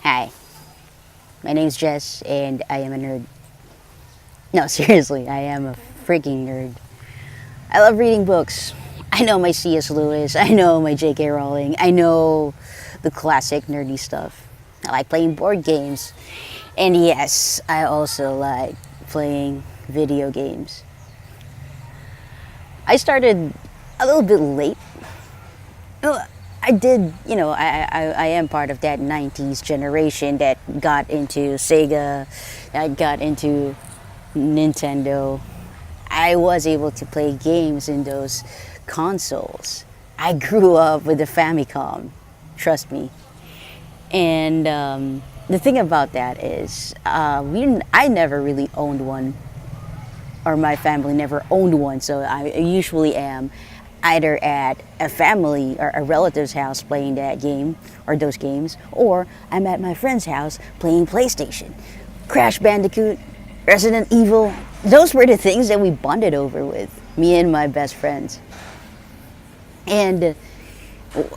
Hi, my name's Jess, and I am a nerd. No, seriously, I am a freaking nerd. I love reading books. I know my C.S. Lewis, I know my J.K. Rowling, I know the classic nerdy stuff. I like playing board games, and yes, I also like playing video games. I started a little bit late. Well, I did, I am part of that 90s generation that got into Sega, that got into Nintendo. I was able to play games in those consoles. I grew up with the Famicom, trust me. And the thing about that is, I never really owned one, or my family never owned one, so I usually am either at a family or a relative's house playing that game or those games, or I'm at my friend's house playing PlayStation. Crash Bandicoot, Resident Evil, those were the things that we bonded over with, me and my best friends. And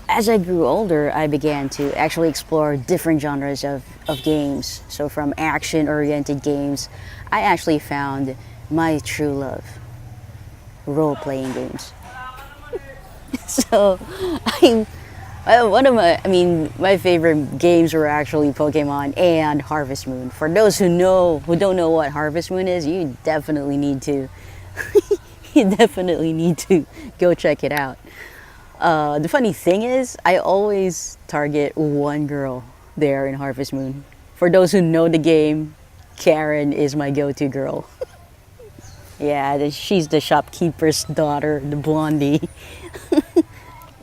as I grew older, I began to actually explore different genres of games. So from action-oriented games, I actually found my true love, role-playing games. So, my favorite games were actually Pokemon and Harvest Moon. For those who don't know what Harvest Moon is, you definitely need to, you definitely need to go check it out. The funny thing is, I always target one girl there in Harvest Moon. For those who know the game, Karen is my go-to girl. Yeah, she's the shopkeeper's daughter, the blondie.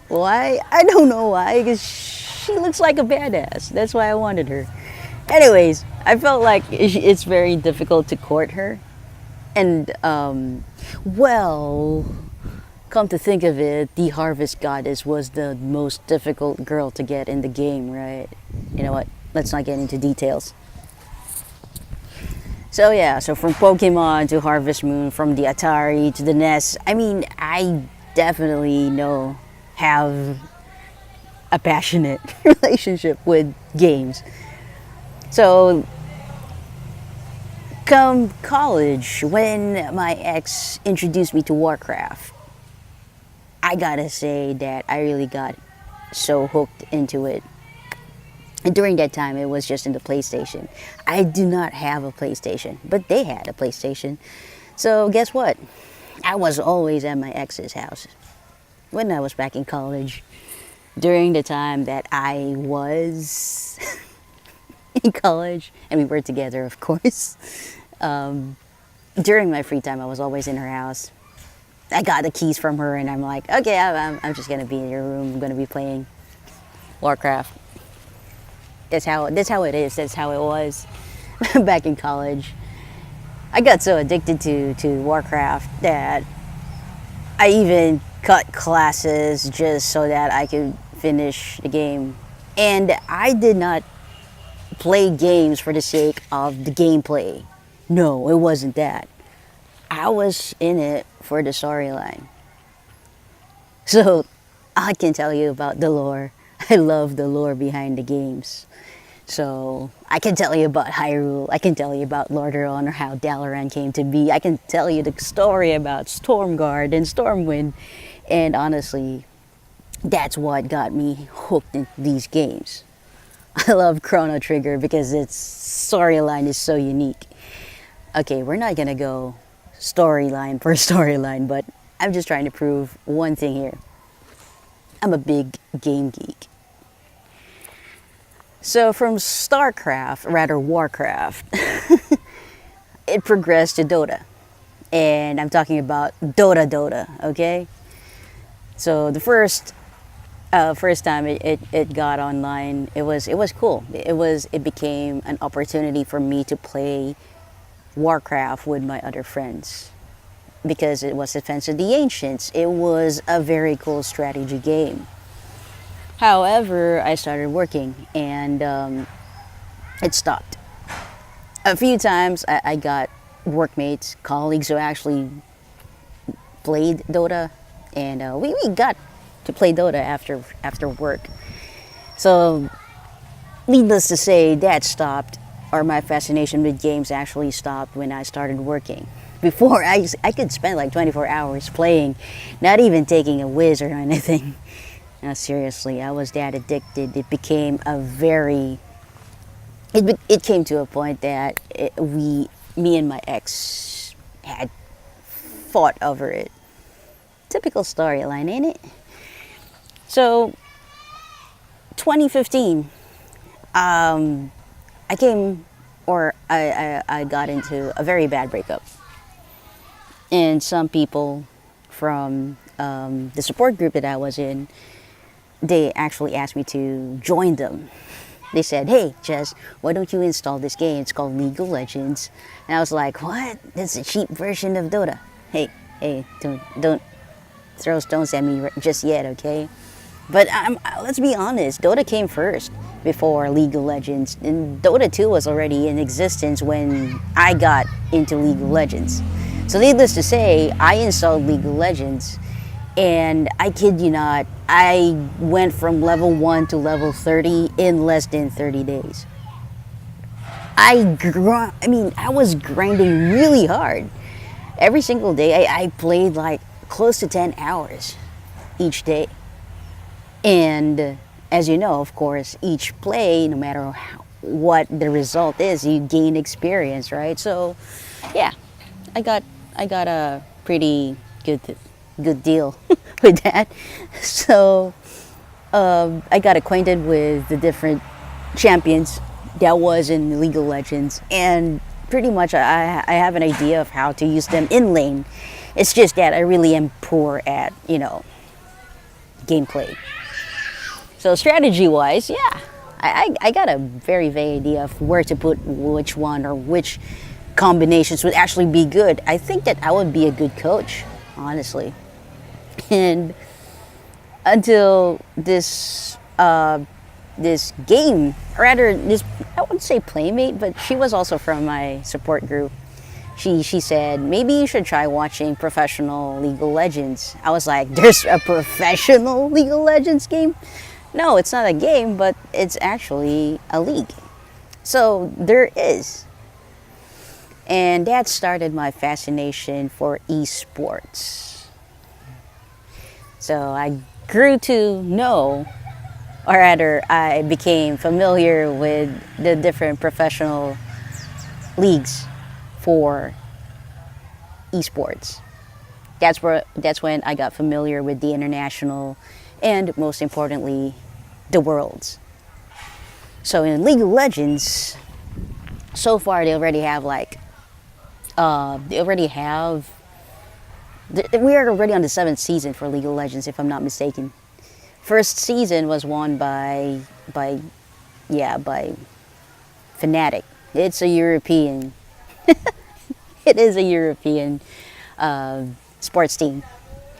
Why? I don't know why, because she looks like a badass. That's why I wanted her. Anyways, I felt like it's very difficult to court her. And, well, come to think of it, the Harvest Goddess was the most difficult girl to get in the game, right? You know what? Let's not get into details. So yeah, so from Pokemon to Harvest Moon, from the Atari to the NES, I definitely have a passionate relationship with games. So come college, when my ex introduced me to Warcraft, I gotta say that I really got so hooked into it. And during that time, it was just in the PlayStation. I do not have a PlayStation, but they had a PlayStation. So guess what? I was always at my ex's house when I was back in college. During the time that I was in college, and we were together, of course. During my free time, I was always in her house. I got the keys from her, and I'm like, okay, I'm just gonna be in your room. I'm gonna be playing Warcraft. That's how it is. That's how it was back in college. I got so addicted to Warcraft that I even cut classes just so that I could finish the game. And I did not play games for the sake of the gameplay. No, it wasn't that. I was in it for the storyline. So I can tell you about the lore. I love the lore behind the games. So I can tell you about Hyrule. I can tell you about Lordaeron or how Dalaran came to be. I can tell you the story about Stormguard and Stormwind. And honestly, that's what got me hooked in these games. I love Chrono Trigger because its storyline is so unique. Okay, we're not gonna go storyline per storyline, but I'm just trying to prove one thing here. I'm a big game geek. So from Warcraft, it progressed to Dota. And I'm talking about Dota, okay? So the first time it got online, it was cool. It became an opportunity for me to play Warcraft with my other friends. Because it was Defense of the Ancients. It was a very cool strategy game. However, I started working and it stopped. A few times I got workmates, colleagues who actually played Dota, and we got to play Dota after work. So Needless to say, that stopped, or my fascination with games actually stopped when I started working. Before, I could spend like 24 hours playing, not even taking a whiz or anything. No, seriously, I was that addicted. It became a very. It came to a point that me and my ex had fought over it. Typical storyline, ain't it? So, 2015, I came, or I got into a very bad breakup. And some people from the support group that I was in, they actually asked me to join them. They said, "Hey, Jess, why don't you install this game? It's called League of Legends." And I was like, "What? That's a cheap version of Dota." Hey, don't throw stones at me just yet, okay? But let's be honest, Dota came first before League of Legends. And Dota 2 was already in existence when I got into League of Legends. So needless to say, I installed League of Legends, and I kid you not, I went from level 1 to level 30 in less than 30 days. I was grinding really hard. Every single day, I played like close to 10 hours each day. And as you know, of course, each play, no matter what the result is, you gain experience, right? So, yeah, I got a pretty good deal with that. So, I got acquainted with the different champions that was in League of Legends, and pretty much I have an idea of how to use them in lane. It's just that I really am poor at, gameplay. So strategy-wise, yeah, I got a very vague idea of where to put which one or which combinations would actually be good. I think that I would be a good coach, honestly. And until this game, or rather this, I wouldn't say playmate, but she was also from my support group. She said, maybe you should try watching professional League of Legends. I was like, there's a professional League of Legends game? No, it's not a game, but it's actually a league. So there is. And that started my fascination for eSports. So I grew to know, or rather, I became familiar with the different professional leagues for eSports. That's when I got familiar with the international and, most importantly, the worlds. So in League of Legends, so far they already have we are already on the 7th season for League of Legends, if I'm not mistaken. First season was won by Fnatic. It's a European. It is a European sports team.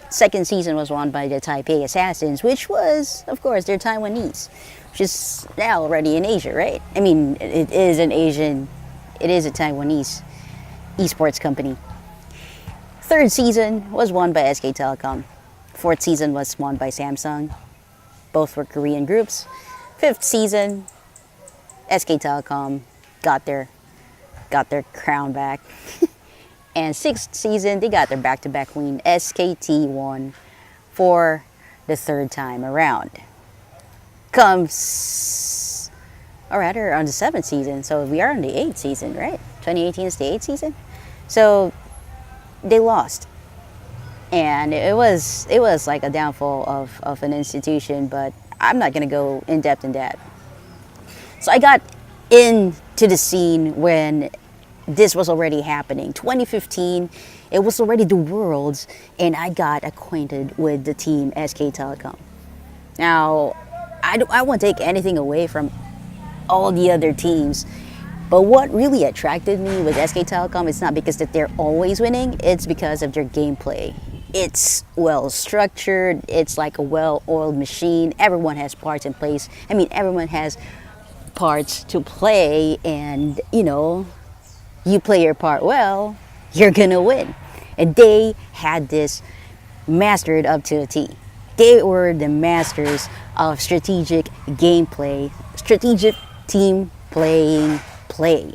Second season was won by the Taipei Assassins, which was, of course, they're Taiwanese, which is now already in Asia, right? I mean, it is a Taiwanese esports company. Third season was won by SK Telecom. Fourth season was won by Samsung. Both were Korean groups. Fifth season, SK Telecom got their crown back. And sixth season, they got their back-to-back win. SKT won for the third time around. Or rather, on the 7th season. So we are on the 8th season, right? 2018 is the 8th season. So they lost. And it was like a downfall of an institution, but I'm not going to go in depth in that. So I got into the scene when this was already happening. 2015, it was already the Worlds, and I got acquainted with the team SK Telecom. Now, I won't take anything away from all the other teams, but what really attracted me with SK Telecom is not because that they're always winning, it's because of their gameplay. It's well structured, it's like a well-oiled machine, everyone has parts in place. I mean, everyone has parts to play, and you play your part well, you're gonna win. And they had this mastered up to a T. They were the masters of strategic gameplay, strategic team playing play.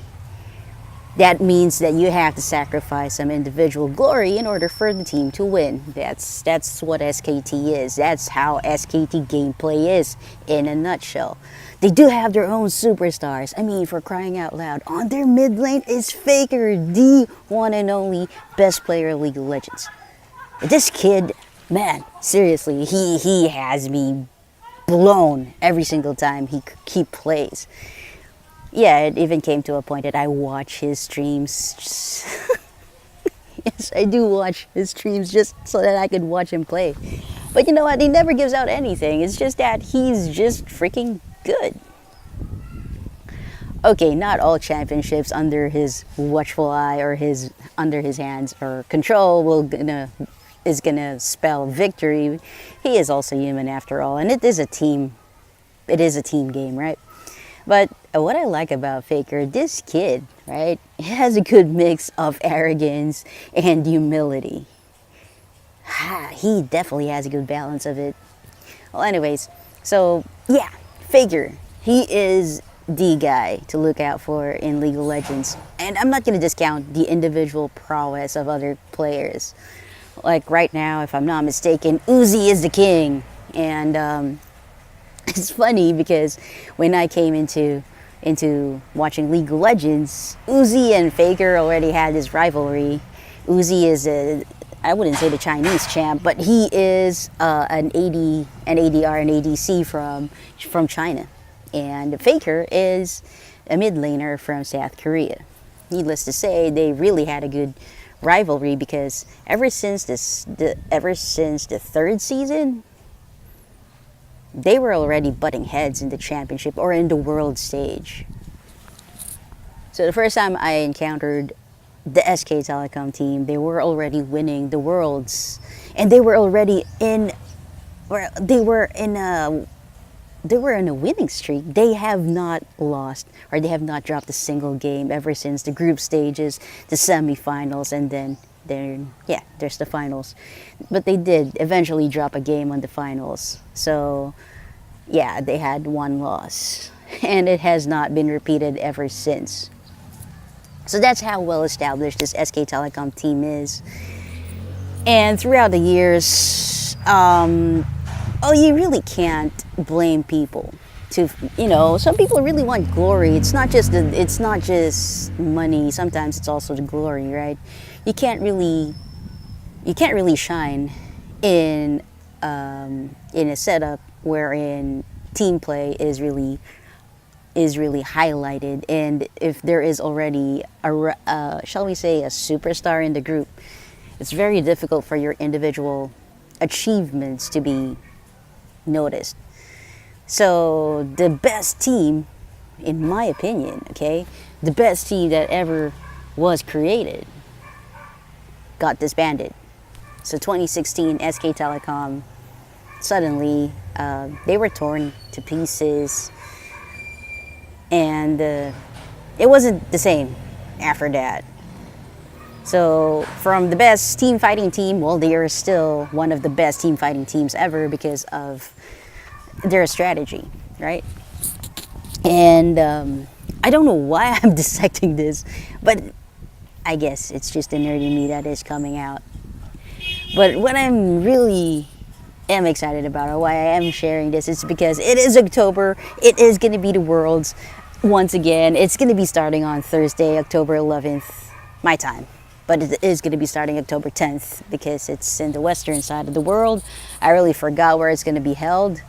That means that you have to sacrifice some individual glory in order for the team to win. That's what SKT is. That's how SKT gameplay is in a nutshell. They do have their own superstars. I mean, for crying out loud, on their mid lane is Faker, the one and only best player of League of Legends. This kid, man, seriously, he has me blown every single time he plays. Yeah, it even came to a point that I watch his streams. Yes, I do watch his streams just so that I could watch him play. But you know what? He never gives out anything. It's just that he's just freaking good. Okay, not all championships under his watchful eye or under his hands or control is gonna spell victory. He is also human after all, and it is a team. It is a team game, right? But what I like about Faker, this kid, right, he has a good mix of arrogance and humility. He definitely has a good balance of it. Well, anyways, so yeah, Faker, he is the guy to look out for in League of Legends. And I'm not going to discount the individual prowess of other players. Like right now, if I'm not mistaken, Uzi is the king. And it's funny because when I came into watching League of Legends, Uzi and Faker already had this rivalry. Uzi is I wouldn't say the Chinese champ, but he is an ADR and ADC from China. And Faker is a mid laner from South Korea. Needless to say, they really had a good rivalry because ever since the third season, they were already butting heads in the championship or in the world stage. So the first time I encountered the SK Telecom team, they were already winning the worlds, and they were already in a winning streak. They have not lost, or they have not dropped a single game ever since the group stages, the semifinals, and then there's the finals. But they did eventually drop a game on the finals. So yeah, they had one loss, and it has not been repeated ever since. So that's how well established this SK Telecom team is. And throughout the years, you really can't blame people. Some people really want glory. It's not just money. Sometimes it's also the glory, right? You can't really shine in a setup wherein team play is really highlighted, and if there is already shall we say a superstar in the group, it's very difficult for your individual achievements to be noticed. So the best team, in my opinion, the best team that ever was created got disbanded. So 2016 SK Telecom, suddenly they were torn to pieces, and it wasn't the same after that. So from the best team fighting team, well, they are still one of the best team fighting teams ever because of their strategy, right? And I don't know why I'm dissecting this, but I guess it's just the nerdy me that is coming out. But what I'm really am excited about, or why I am sharing this, is because it is October. It is going to be the Worlds once again. It's going to be starting on Thursday, October 11th, my time. But it is going to be starting October 10th because it's in the western side of the world. I really forgot where it's going to be held.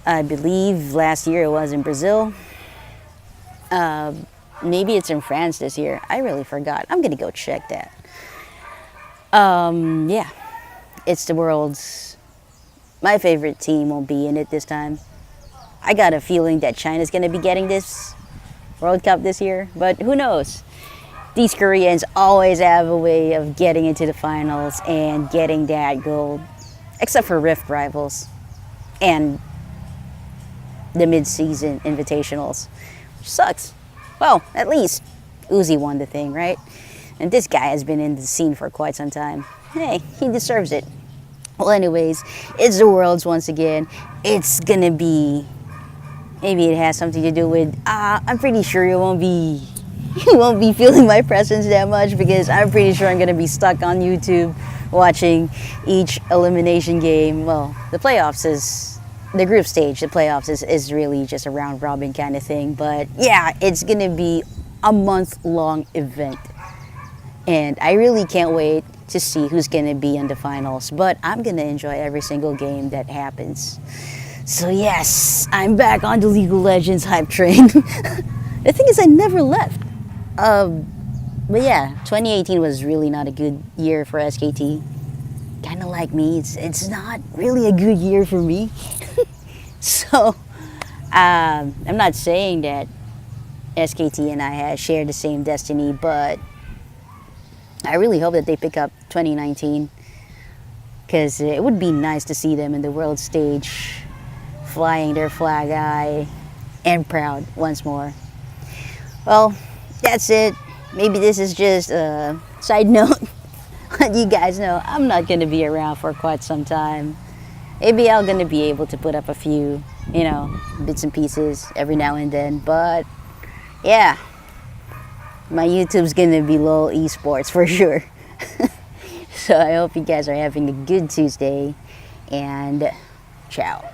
I believe last year it was in Brazil. Maybe it's in France this year. I really forgot. I'm going to go check that. Yeah, it's the Worlds. My favorite team won't be in it this time. I got a feeling that China's going to be getting this World Cup this year, but who knows? These Koreans always have a way of getting into the finals and getting that gold, except for Rift Rivals and the mid-season invitationals, which sucks. Well, at least Uzi won the thing, right? And this guy has been in the scene for quite some time. Hey, he deserves it. Well, anyways, it's the Worlds once again. It's gonna be Maybe it has something to do with. I'm pretty sure you won't be you won't be feeling my presence that much because I'm pretty sure I'm gonna be stuck on YouTube watching each elimination game. Well, the playoffs is the group stage. The playoffs is really just a round robin kind of thing. But yeah, it's gonna be a month-long event, and I really can't wait to see who's gonna be in the finals. But I'm gonna enjoy every single game that happens. So yes, I'm back on the League of Legends hype train. The thing is, I never left. But yeah, 2018 was really not a good year for SKT. Kind of like me, it's not really a good year for me. So I'm not saying that SKT and I had shared the same destiny, but I really hope that they pick up 2019 because it would be nice to see them in the world stage, flying their flag high and proud once more. Well, that's it. Maybe this is just a side note. Let you guys know I'm not going to be around for quite some time. Maybe I'm going to be able to put up a few, bits and pieces every now and then. But yeah, my YouTube's going to be LOL eSports for sure. So I hope you guys are having a good Tuesday and ciao.